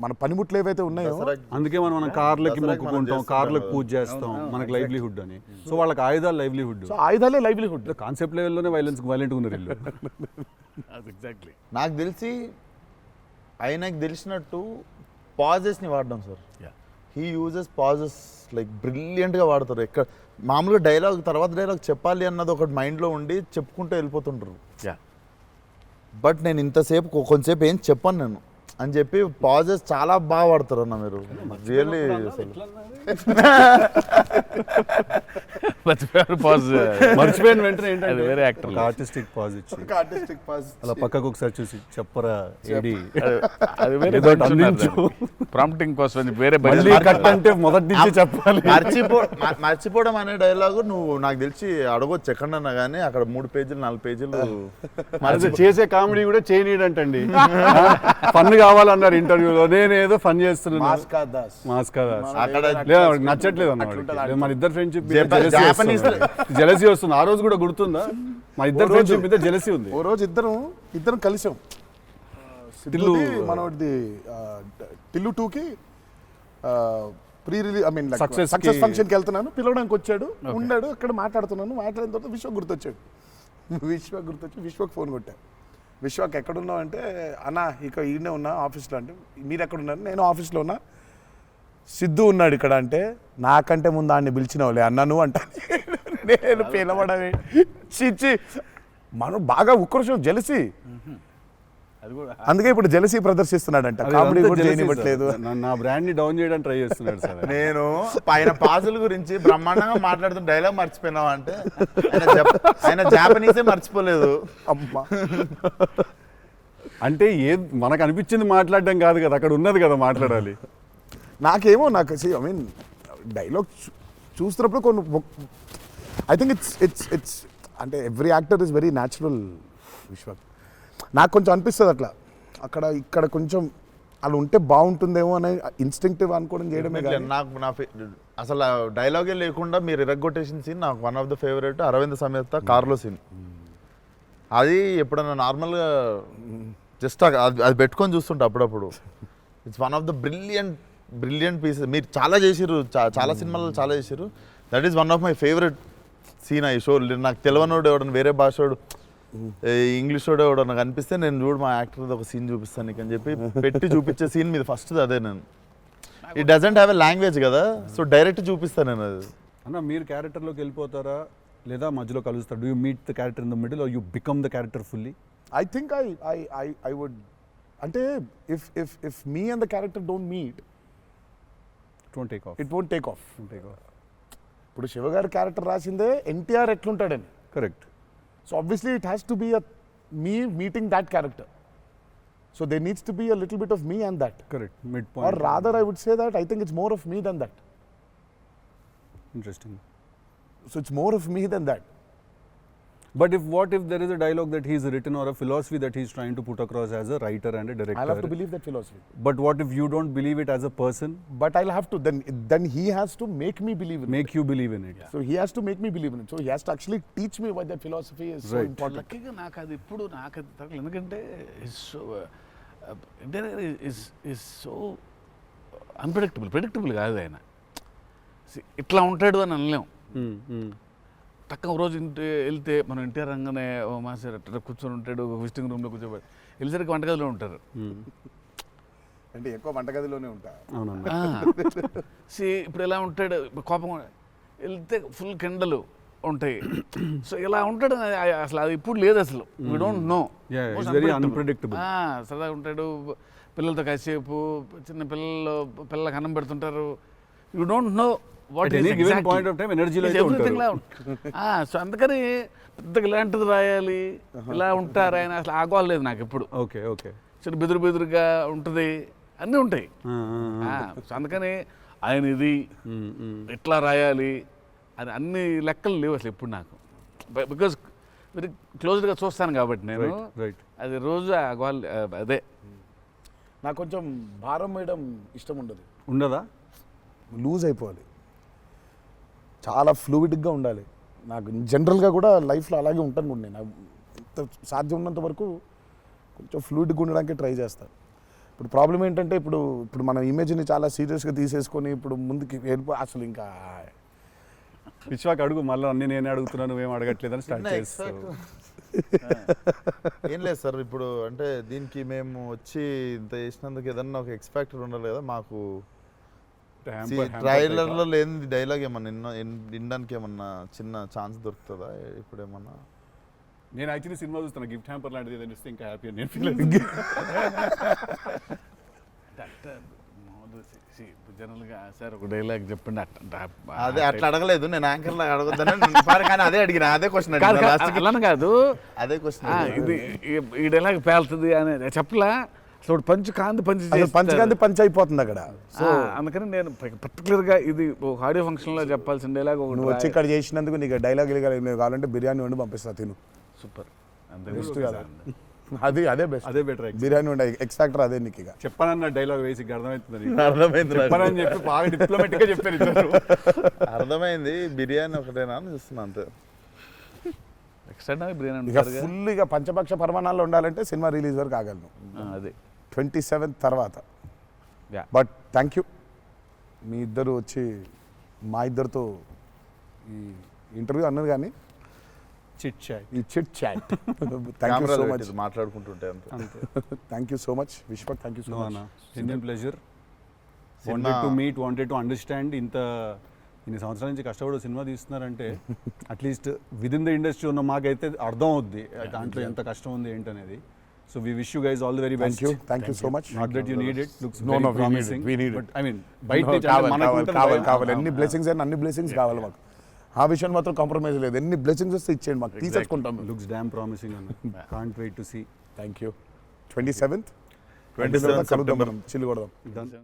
మన పనిముట్లు ఏవైతే ఉన్నాయో అందుకే మనం కార్లకి మొక్కుకుంటాం, కార్లకు పూజ చేస్తాం, మనకి లైవ్లీహుడ్ అని. సో వాళ్ళకి ఆయుధాలు లైవ్లీహుడ్. సో ఆయుధాలే లైవ్లీహుడ్. కాన్సెప్ట్ లెవెల్లోనే వైలెంట్గా ఉన్నారు వీళ్ళు. ఎగ్జాక్ట్లీ. నాకు తెలిసి ఆయనకు తెలిసినట్టు పాజెస్ని వాడడం sir. He uses pauses like బ్రిలియంట్గా వాడతారు. ఎక్కడ మామూలుగా డైలాగ్ తర్వాత డైలాగ్ చెప్పాలి అన్నది ఒకటి మైండ్లో ఉండి చెప్పుకుంటూ వెళ్ళిపోతుంటారు. బట్ నేను ఇంతసేపు కొంచెంసేపు ఏం చెప్పాను నేను అని చెప్పి పాజెస్ చాలా బాగా వాడతారు అన్న మీరు. రియల్లీ మర్చిపోయిన వెంటనే అది వేరే యాక్టర్ ఆర్టిస్టిక్ పాజ్ ఇచ్చి అలా పక్కకు ఒకసారి చూసి చెప్పరా ఏడి అది వేరే ప్రాంప్టింగ్ కోసం అని వేరే కట్ అంటే మొదటి నుంచి చెప్పాలి. మర్చిపోవడం అనే డైలాగు నువ్వు నాకు తెలిసి అడగొచ్చు ఎక్కడన్నా కానీ అక్కడ 3 పేజీలు 4 పేజీలు చేసే కామెడీ కూడా చేయనీడంటండి. ఫన్ కావాలన్నారు ఇంటర్వ్యూలో, నేనేదో ఫన్ చేస్తున్నాను. మాస్కా దాస్ అక్కడ నచ్చట్లేదు అన్నమాట. మన ఇద్దరు ఫ్రెండ్షిప్ జెలసీ వస్తుంది. ఆ రోజు కూడా గుర్తుందా? మా ఇద్దరు ఫ్రెండ్షిప్ మీద జెలసీ ఉంది. ఓ రోజు ఇద్దరం కలిసాం. మనది టిల్లు 2కి ప్రీ రిలీజ్ సక్సెస్ ఫంక్షన్కి వెళ్తున్నాను, పిలవడానికి వచ్చాడు, ఉన్నాడు అక్కడ, మాట్లాడిన తర్వాత విశ్వక్ గుర్తొచ్చాడు. విశ్వక్ ఫోన్ కొట్టా. విశ్వక్ ఎక్కడున్నావు అంటే, అన్న ఇక ఈయనే ఉన్నా ఆఫీస్లో. అంటే మీరు ఎక్కడున్నారు? నేను ఆఫీస్లో ఉన్నా. సిద్ధు ఉన్నాడు ఇక్కడ అంటే, నాకంటే ముందు ఆయన్ని పిలిచినవులే అన్నా నువ్వు అంటా. నేను పిలవడమే చిచ్చి. మనం బాగా ఉక్రోషం, జెలసీ. అందుకే ఇప్పుడు జెలసీ ప్రదర్శిస్తున్నాడంట. కామెడీ కూడా చేయనివ్వట్లేదు. నా బ్రాండ్ ని డౌన్ చేయడానికి ట్రై చేస్తున్నాడు సార్. నేను పైన పాజుల గురించి బ్రహ్మాండంగా మాట్లాడుతున్న డైలాగ్ మర్చిపోయినావు అంటే ఆయన జాపనీసే మర్చిపోలేదు. అమ్మా అంటే మనకు అనిపించింది మాట్లాడడం కాదు కదా, అక్కడ ఉన్నది కదా మాట్లాడాలి. నాకేమో ఐ మీన్ డైలాగ్ చూస్తున్నప్పుడు కొన్ని ఐ థింక్ ఇట్స్ అంటే every actor is very natural. Vishwak నాకు కొంచెం అనిపిస్తుంది అట్లా, ఇక్కడ కొంచెం అలా ఉంటే బాగుంటుందేమో అనే ఇన్స్టింక్టివ్ అనుకోవడం చేయడమే. నాకు అసలు డైలాగే లేకుండా మీరు ఇరగ్గొట్టేసిన సీన్ నాకు one of the favourite. Aravind Sametha కార్లో సీన్. అది ఎప్పుడన్నా నార్మల్గా జస్ట్ అది పెట్టుకొని చూస్తుంటా అప్పుడప్పుడు. It's one of the brilliant pieces. మీరు చాలా చేసిర్రు, చాలా సినిమాల్లో చాలా చేసిర్రు. That is one of my favourite scene. ఈ షో నాకు తెలియనోడు ఎవడన్నా, వేరే భాషోడు, ఇంగ్లీష్ వాడు ఎవడన్నా కనిపిస్తే నేను చూడు మా యాక్టర్ ఒక సీన్ చూపిస్తాను నీకు అని చెప్పి పెట్టి చూపించే సీన్ మీద ఫస్ట్ అదే. నేను it doesn't have a language కదా, సో డైరెక్ట్ చూపిస్తాను నేను అది. అన్న మీరు క్యారెక్టర్లోకి వెళ్ళిపోతారా లేదా మధ్యలో కలుస్తారు? Do you meet the character in the middle or you become the character fully? I think I would. అంటే if me and the character don't meet, it won't take off. ఇప్పుడు శివగారి క్యారెక్టర్ రాసిందే ఎన్టీఆర్ ఎట్లుంటాడని. Correct. So obviously it has to be me meeting that character. So there needs to be a little bit of me and that. Correct. Midpoint. Or rather I would say that I think it's more of me than that. Interesting. So it's more of me than that. But what if there is a dialogue that he's written or a philosophy that he's trying to put across as a writer and a director? I'll have to believe that philosophy. But what if you don't believe it as a person? But I'll have to, then he has to make me believe in it. Make you believe in it. Yeah. So he has to make me believe in it. So he has to actually teach me why that philosophy is so important. లక్కీగా నాకు అది ఇప్పుడు నాకు అది తగ్గలేదు. ఎందుకంటే is so predictable కాదు ఆయన. ఇట్లా ఉంటాడు అని అనలేం. టక్క ఒక రోజు వెళ్తే మనం ఎన్టీఆర్ రంగానే ఓ మాస్టర్ అట్లా కూర్చొని ఉంటాడు, విజిటింగ్ రూమ్లో కూర్చోబెట్టి వెళ్ళేసరికి వంటగదిలో ఉంటారు. అంటే ఎక్కువ వంటగదిలోనే ఉంటా. ఇప్పుడు ఎలా ఉంటాడు, కోపం వెళ్తే ఫుల్ కెండలు, ఉంటాయి. సో ఇలా ఉంటాడు అసలు అది ఇప్పుడు లేదు అసలు. We don't know. Yeah, it's very unpredictable. సరదాగా ఉంటాడు, పిల్లలతో కాసేపు, చిన్న పిల్లలకు అన్నం పెడుతుంటారు. You don't know what At any given point of time energy లో అయితే ఉంటారు. సో అందుకని పెద్దగా ఇలాంటిది రాయాలి, ఇలా ఉంటారు ఆయన, అసలు ఆగోలేదు నాకు ఎప్పుడు. Okay okay. చిన్న బెదురుగా ఉంటుంది, అన్నీ ఉంటాయి. సో అందుకని ఆయన ఇది ఇట్లా రాయాలి అని అన్ని లెక్కలు లేవు అసలు ఎప్పుడు నాకు. బికాజ్ వెరీ క్లోజ్గా చూస్తాను కాబట్టి నేను. రైట్. అది రోజు అదే నాకు కొంచెం భారం వేయడం ఇష్టం ఉండదు. ఉండదా? లూజ్ అయిపోవాలి, చాలా ఫ్లూయిడ్గా ఉండాలి. నాకు జనరల్గా కూడా లైఫ్లో అలాగే ఉంటాను కూడా నేను. ఎంత సాధ్యం ఉన్నంత వరకు కొంచెం ఫ్లూయిడ్గా ఉండడానికి ట్రై చేస్తాను. ఇప్పుడు ప్రాబ్లం ఏంటంటే ఇప్పుడు మన ఇమేజ్ని చాలా సీరియస్గా తీసేసుకొని ఇప్పుడు ముందుకి అసలు ఇంకా విశ్వాక్ అడుగు, మళ్ళీ అన్ని నేనే అడుగుతున్నాను, నువ్వేం అడగట్లేదని స్టార్ట్ చేస్తావు. ఏం లేదు సార్, ఇప్పుడు అంటే దీనికి మేము వచ్చి ఇంత చేసినందుకు ఏదన్నా ఒక ఎక్స్పెక్టర్ ఉండాలి కదా మాకు. ట్రైలర్లో లేని డైలాగ్ ఏమన్నా వినడానికి ఏమన్నా చిన్న ఛాన్స్ దొరుకుతుందా ఇప్పుడు ఏమన్నా? నేను యాక్చువల్లీ సినిమా చూస్తాను, గిఫ్ట్ హ్యాంపర్ లాంటిది ఏదైనా ఇస్తే ఇంకా హ్యాపీ అని నేను ఫీల్ జనరల్గా సార్ ఒక డైలాగ్ చెప్పండి. అదే అట్లా అడగలేదు నేను, యాంకర్ లాగా అడగొద్దని కానీ అదే అడిగిన, అదే క్వశ్చన్ అలా కాదు, అదే క్వశ్చన్. ఇది ఈ డైలాగ్ పేలుతుంది అని చెప్పలా. అసలు పంచ్ పంచకాంతి పంచ్ అయిపోతుంది అక్కడ. సో అందుకని నేను పర్టికులర్గా ఇది ఒక ఆడియో ఫంక్షన్లో చెప్పాల్సిన డైలాగ్ ఒకటి. నువ్వు వచ్చి ఇక్కడ చేసినందుకు నీకు డైలాగ్ కావాలంటే బిర్యానీ వండి పంపిస్తా, తిను. సూపర్. బెస్ట్ కదా అది, అదే బెస్ట్, అదే బెటర్. బిర్యానీ వండి ఎక్స్ ఫ్యాక్టర్ అదే నీకు. ఇక చెప్పానన్న డైలాగ్ వేసి అర్థమవుతుంది, అర్థమైంది చెప్పానని చెప్పి బాగా డిప్లొమాటిక్ గా చెప్పారు. అర్థమైంది, బిర్యానీ ఒకటేనా అని చూస్తున్నా అంతే. ఎక్స్ట్రా బిర్యానీ ఇక ఫుల్ ఇక పంచపక్ష పరమాణాల్లో ఉండాలంటే సినిమా రిలీజ్ వరకు ఆగలను. అదే 27th తర్వాత. బట్ థ్యాంక్ యూ, మీ ఇద్దరు వచ్చి మా ఇద్దరితో ఈ ఇంటర్వ్యూ అన్నారు కానీ చిట్ చాట్, ఈ chit chat. Thank you so much. మాట్లాడుకుంటుంటే అంతే. Thank you so much Vishwak, thank you so much. Genuine pleasure. Wanted to meet, wanted to understand. ఇన్ని సంవత్సరాల నుంచి కష్టపడి సినిమా తీస్తున్నారంటే at least with in the industry ఉన్న మాకైతే అర్థం అవుద్ది దాంట్లో ఎంత కష్టం ఉంది ఏంటనేది. So we wish you guys all the very best. Thank you so much. Not that you need it. Looks No, very promising. we need it. But I mean, బయట నుంచి అంటే మనకు ఉంటుంది భయం. కావాలి అన్ని బ్లెస్సింగ్స్ అయినా అన్ని బ్లెస్సింగ్స్ కావాలి మాకు. ఆ విషయం మాత్రం కాంప్రమైజ్ లేదు. ఎన్ని బ్లెస్సింగ్స్ వస్తే ఇచ్చేయండి మాకు, తీసేసుకుంటాం. Looks damn promising అన్న. Can't wait to see. Thank you. 27th 27th కలుద్దాం మనం, చిల్లు కొడదాం. Done.